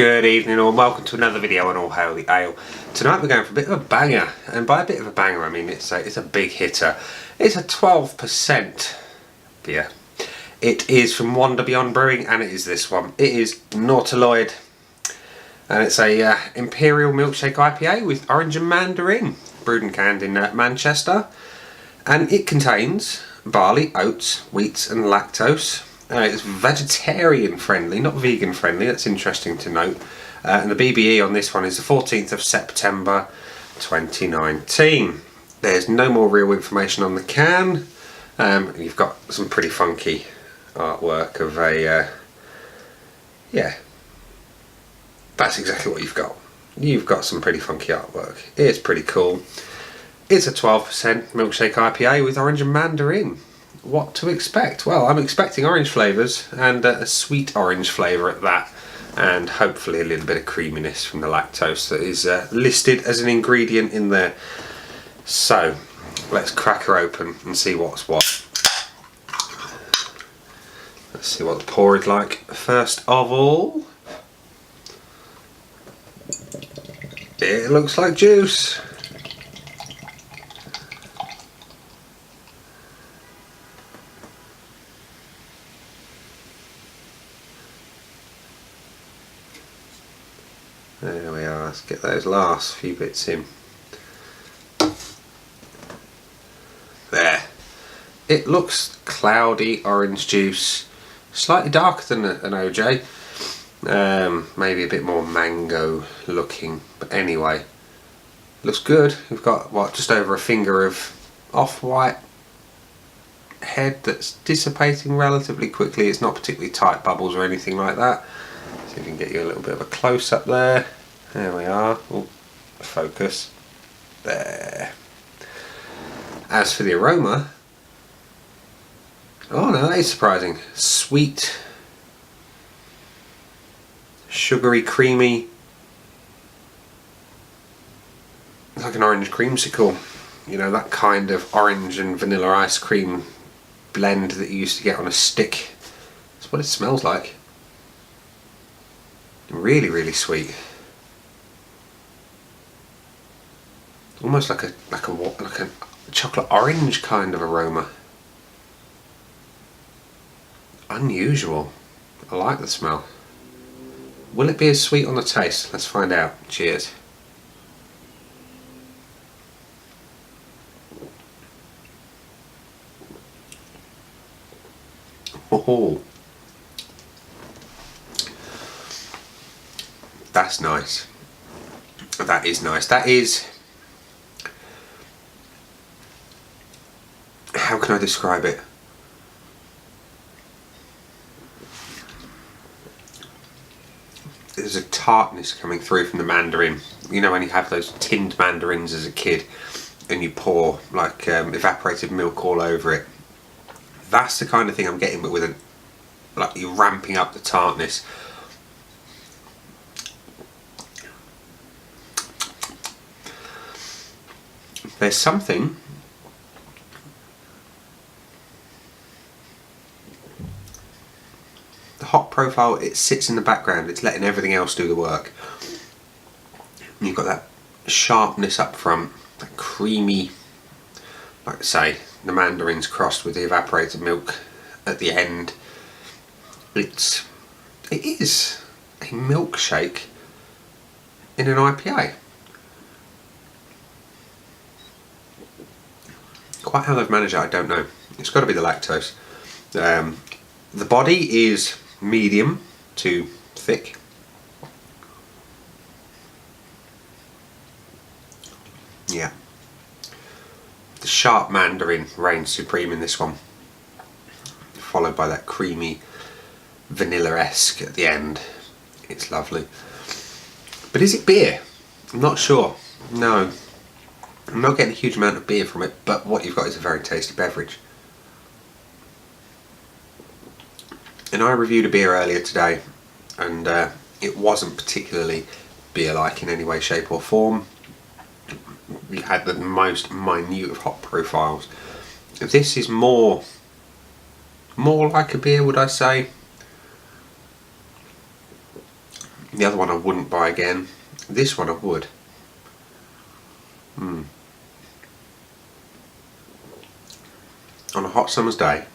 Good evening all, welcome to another video on All Hail the Ale. Tonight we're going for a bit of a banger, and by a bit of a banger I mean it's a big hitter. It's a 12% beer. It is from Beyond Brewing, and it is this one. It is Nautiloid, and it's a Imperial Milkshake IPA with orange and mandarin, brewed and canned in Manchester, and it contains barley, oats, wheats and lactose. It's vegetarian friendly, not vegan friendly, that's interesting to note. And the BBE on this one is the 14th of September 2019. There's no more real information on the can. You've got some pretty funky artwork of a... yeah, that's exactly what you've got. You've got some pretty funky artwork. It's pretty cool. It's a 12% milkshake IPA with orange and mandarin. What to expect? Well, I'm expecting orange flavours, and a sweet orange flavour at that, and hopefully a little bit of creaminess from the lactose that is listed as an ingredient in there. So let's crack her open and see what's what. Let's see what the pour is like first of all. It looks like juice. There we are, let's get those last few bits in. There. It looks cloudy orange juice, slightly darker than an OJ. Maybe a bit more mango looking, but anyway, looks good. We've got, what, just over a finger of off-white head that's dissipating relatively quickly. It's not particularly tight bubbles or anything like that. See if we can get you a little bit of a close-up there. There we are. Oh, focus. There. As for the aroma, oh no, that is surprising. Sweet, sugary, creamy. It's like an orange creamsicle. You know, that kind of orange and vanilla ice cream blend that you used to get on a stick. That's what it smells like. Really, really sweet. Almost like a chocolate orange kind of aroma. Unusual. I like the smell. Will it be as sweet on the taste? Let's find out. Cheers. Oh. That's nice. That is nice. That is... how can I describe it? There's a tartness coming through from the mandarin. You know when you have those tinned mandarins as a kid and you pour like evaporated milk all over it? That's the kind of thing I'm getting, but with a... like you're ramping up the tartness. There's something the hop profile, it sits in the background, it's letting everything else do the work. And you've got that sharpness up front, that creamy, like I say, the mandarins crossed with the evaporated milk at the end. It is a milkshake in an IPA. Quite how they've managed it, I don't know. It's got to be the lactose. The body is medium to thick. Yeah. The sharp mandarin reigns supreme in this one, followed by that creamy vanilla-esque at the end. It's lovely. But is it beer? I'm not sure. No. I'm not getting a huge amount of beer from it, but what you've got is a very tasty beverage. And I reviewed a beer earlier today, and it wasn't particularly beer-like in any way, shape or form. We had the most minute of hop profiles. This is more like a beer, would I say? The other one I wouldn't buy again. This one I would. On a hot summer's day,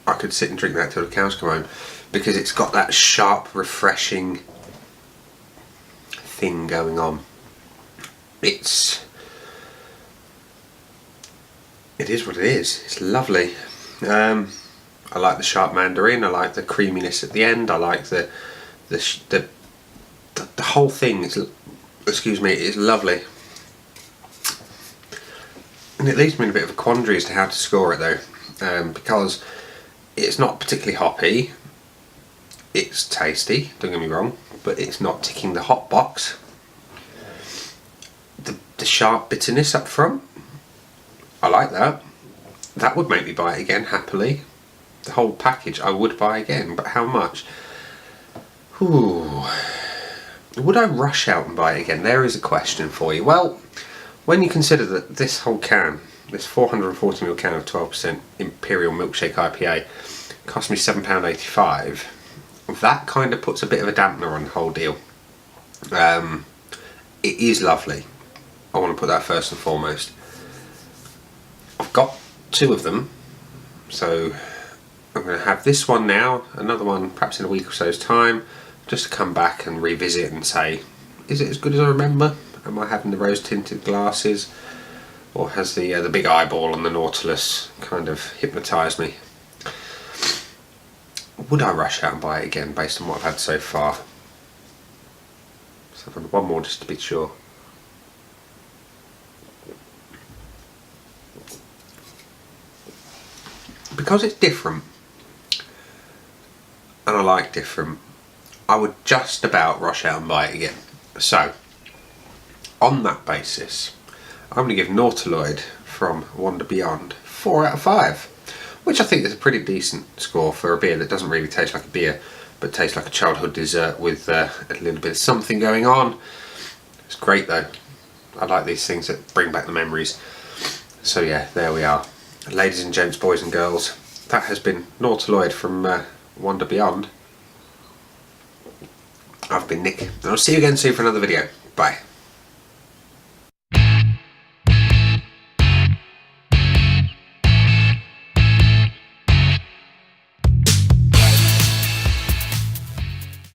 I could sit and drink that till the cows come home, because it's got that sharp, refreshing thing going on. It is what it is. It's lovely. I like the sharp mandarin. I like the creaminess at the end. I like the whole thing. Is lovely. And it leaves me in a bit of a quandary as to how to score it though, because it's not particularly hoppy. It's tasty, don't get me wrong, but it's not ticking the hot box. The sharp bitterness up front, I like that. That would make me buy it again happily. The whole package I would buy again, but how much? Ooh. Would I rush out and buy it again? There is a question for you. Well, when you consider that this whole can, this 440ml can of 12% Imperial Milkshake IPA, cost me £7.85, that kind of puts a bit of a dampener on the whole deal. It is lovely. I want to put that first and foremost. I've got 2 of them, so I'm going to have this one now, another one perhaps in a week or so's time, just to come back and revisit and say, is it as good as I remember? Am I having the rose tinted glasses, or has the big eyeball on the Nautilus kind of hypnotised me? Would I rush out and buy it again based on what I've had so far? So one more just to be sure. Because it's different, and I like different, I would just about rush out and buy it again. So, on that basis, I'm going to give Nautiloid from Wander Beyond 4 out of 5, which I think is a pretty decent score for a beer that doesn't really taste like a beer, but tastes like a childhood dessert with a little bit of something going on. It's great though. I like these things that bring back the memories. So yeah, there we are. Ladies and gents, boys and girls, that has been Nautiloid from Wander Beyond. I've been Nick, and I'll see you again soon for another video. Bye.